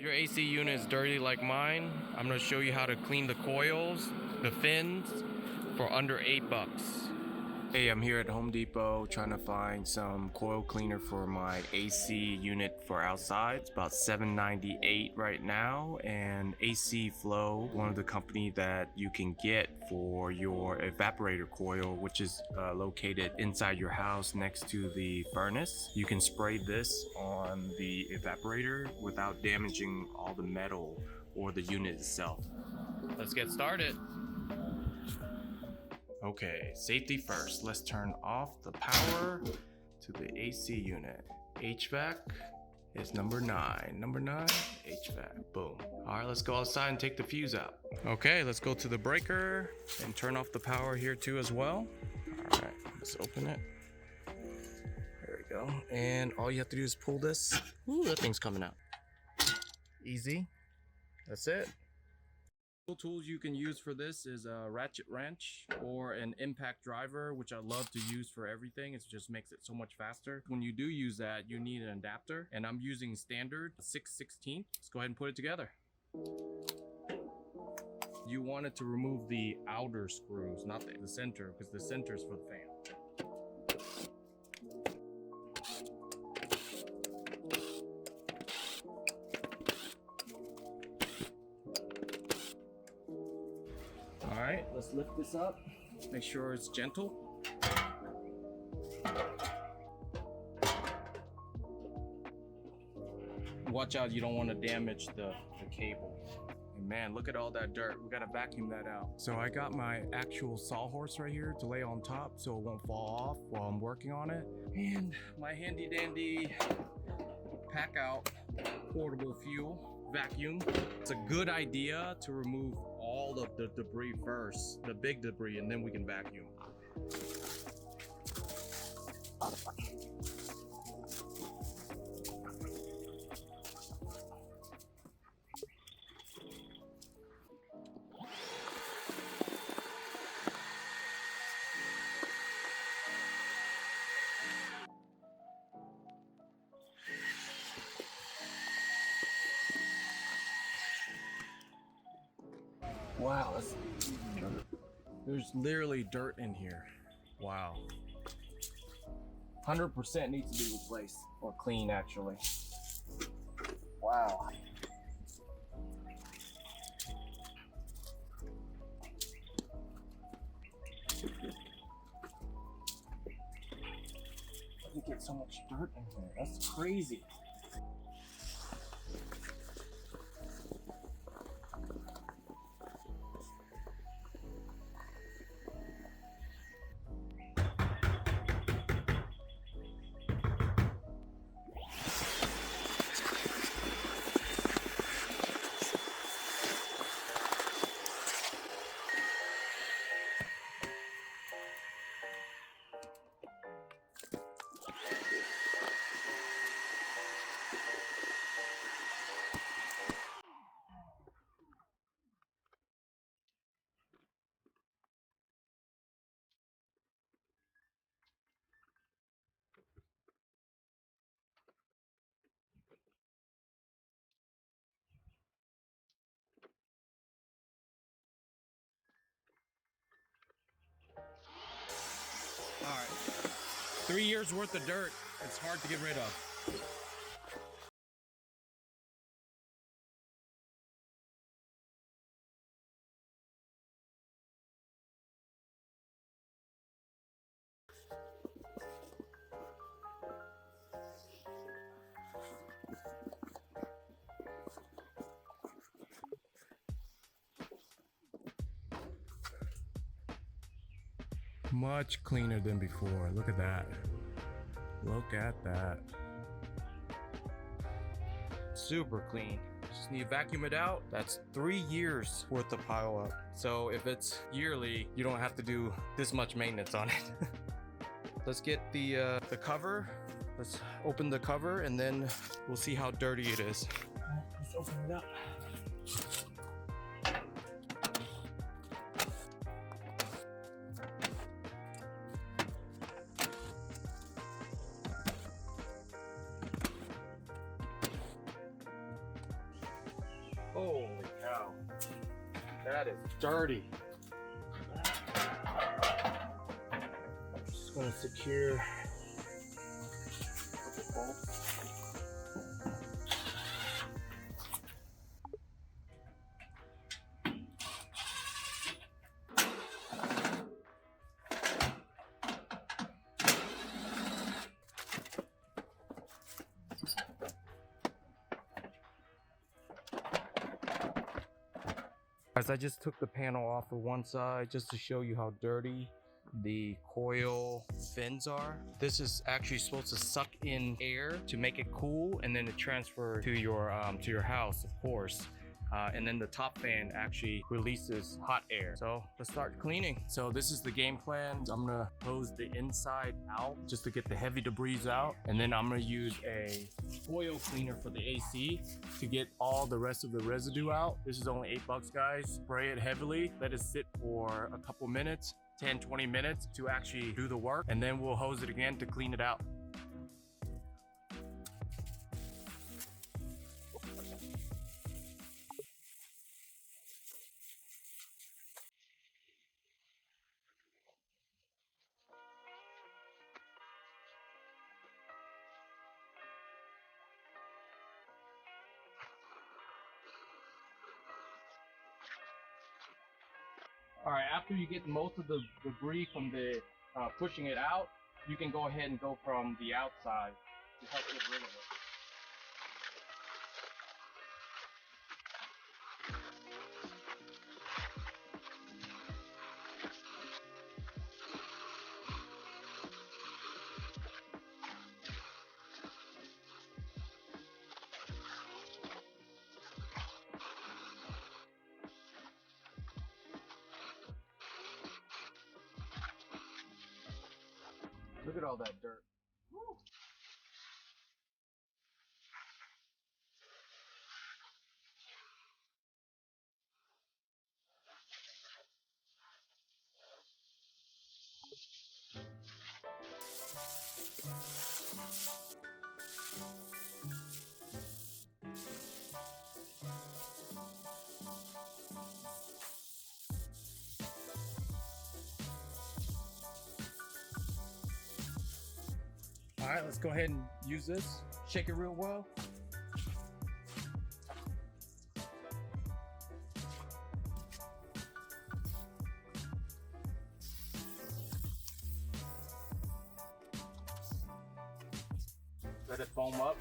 If your AC unit is dirty like mine, I'm gonna show you how to clean the coils, the fins, for under $8. Hey, I'm here at Home Depot trying to find some coil cleaner for my AC unit for outside. It's about $7.98 right now, and AC Flow, one of the company that you can get for your evaporator coil, which is located inside your house next to the furnace. You can spray this on the evaporator without damaging all the metal or the unit itself. Let's get started. Okay, safety first. Let's turn off the power to the AC unit. HVAC is number 9. Number 9, HVAC. Boom. All right, let's go outside and take the fuse out. Okay, let's go to the breaker and turn off the power here too as well. All right, let's open it. There we go. And all you have to do is pull this. Ooh, that thing's coming out. Easy. That's it. Tools you can use for this is a ratchet wrench or an impact driver, which I love to use for everything. It just makes it so much faster. When you do use that, you need an adapter, and I'm using standard 6/16. Let's go ahead and put it together. You want it to remove the outer screws, not the center, because the center is for the fan. Alright, let's lift this up. Make sure it's gentle. Watch out, you don't want to damage the cable. And man, look at all that dirt. We gotta vacuum that out. So I got my actual sawhorse right here to lay on top so it won't fall off while I'm working on it. And my handy dandy pack out portable fuel vacuum. It's a good idea to remove all of the debris first, the big debris, and then we can vacuum. Wow, there's literally dirt in here. Wow. 100% needs to be replaced, or clean actually. Wow. You get so much dirt in here. That's crazy. All right, 3 years worth of dirt. It's hard to get rid of. Much cleaner than before. Look at that. Look at that. Super clean. Just need to vacuum it out. That's 3 years worth of pile up. So if it's yearly, you don't have to do this much maintenance on it. Let's get the cover. Let's open the cover and then we'll see how dirty it is. Let's open it up. go. That is dirty. Just gonna secure a couple bolts. Guys, I just took the panel off of one side just to show you how dirty the coil fins are. This is actually supposed to suck in air to make it cool, and then it transfer to your house, of course. And then the top fan actually releases hot air. So let's start cleaning. So this is the game plan. I'm gonna hose the inside out just to get the heavy debris out. And then I'm gonna use a coil cleaner for the AC to get all the rest of the residue out. This is only $8, guys. Spray it heavily, let it sit for a couple minutes, 10-20 minutes to actually do the work. And then we'll hose it again to clean it out. All right, after you get most of the debris from the pushing it out, you can go ahead and go from the outside to help get rid of it. Look at all that dirt. Woo. All right, let's go ahead and use this. Shake it real well. Let it foam up.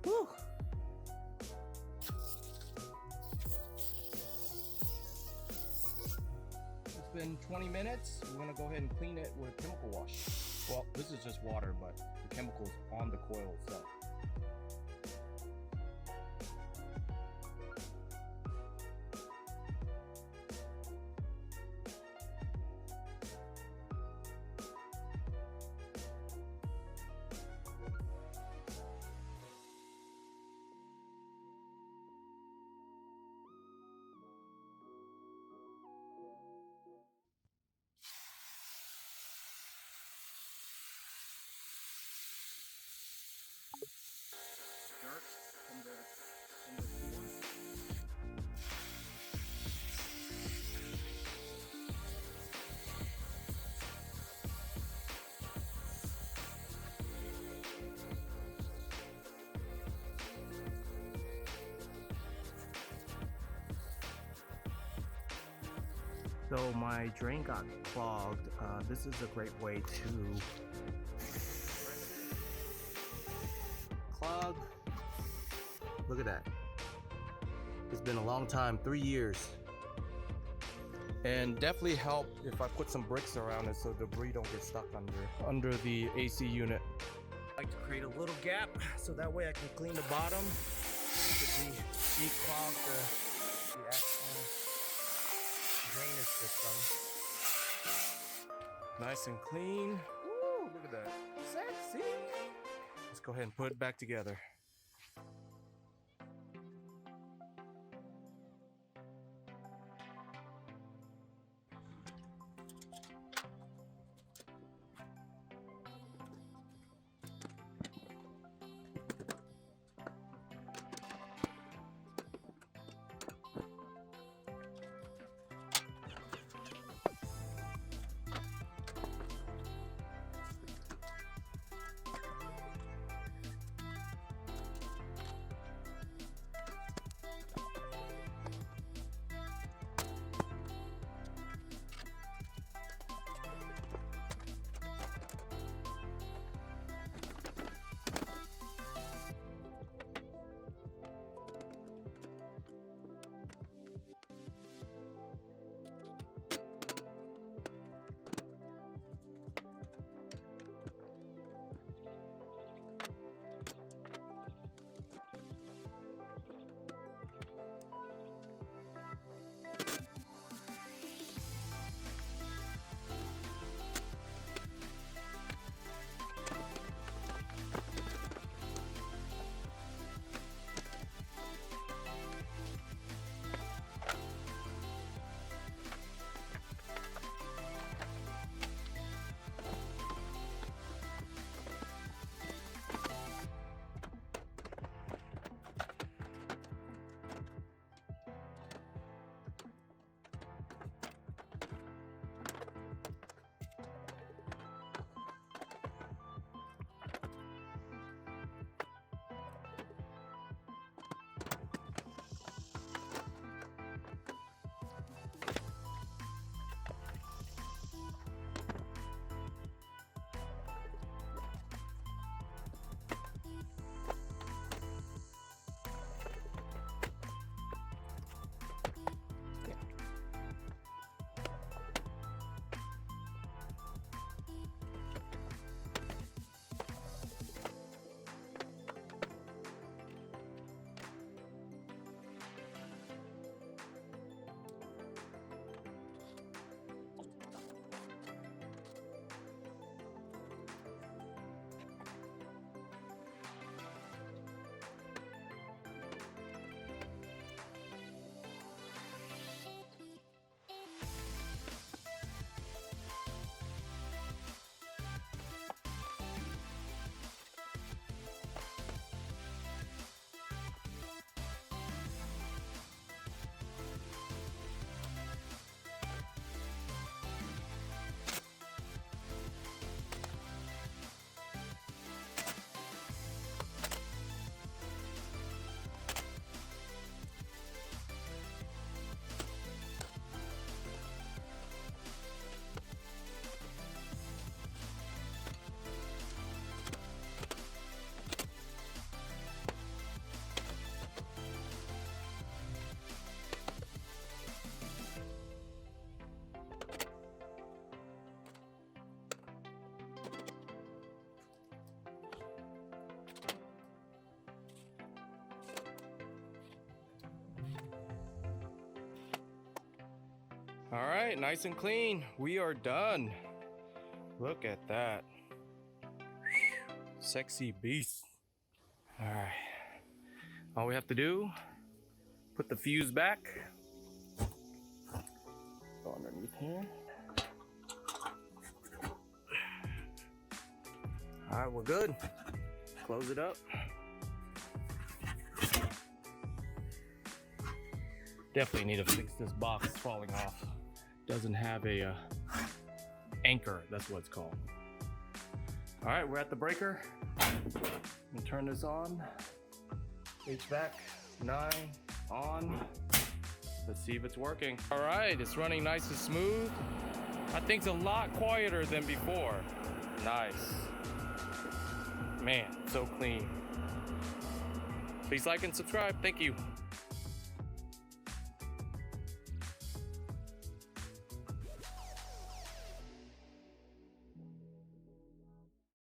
Whew. It's been 20 minutes. We're gonna go ahead and clean it with chemical wash. Well, this is just water, but the chemical's on the coil itself. Dirt from the floor. So my drain got clogged. This is a great way to clog. Look at that. It's been a long time, 3 years. And definitely help if I put some bricks around it so debris don't get stuck under the AC unit. I like to create a little gap so that way I can clean the bottom to declog the actual drainage system. Nice and clean. Woo, look at that. Sexy. Let's go ahead and put it back together. All right, nice and clean. We are done. Look at that. Sexy beast. All right. All we have to do, put the fuse back. Go underneath here. All right, we're good. Close it up. Definitely need to fix this box falling off. Doesn't have a anchor, that's what it's called. All right, we're at the breaker. We'll turn this on. HVAC 9 on. Let's see if it's working. All right, it's running nice and smooth. I think it's a lot quieter than before. Nice. Man, so clean. Please like and subscribe. Thank you.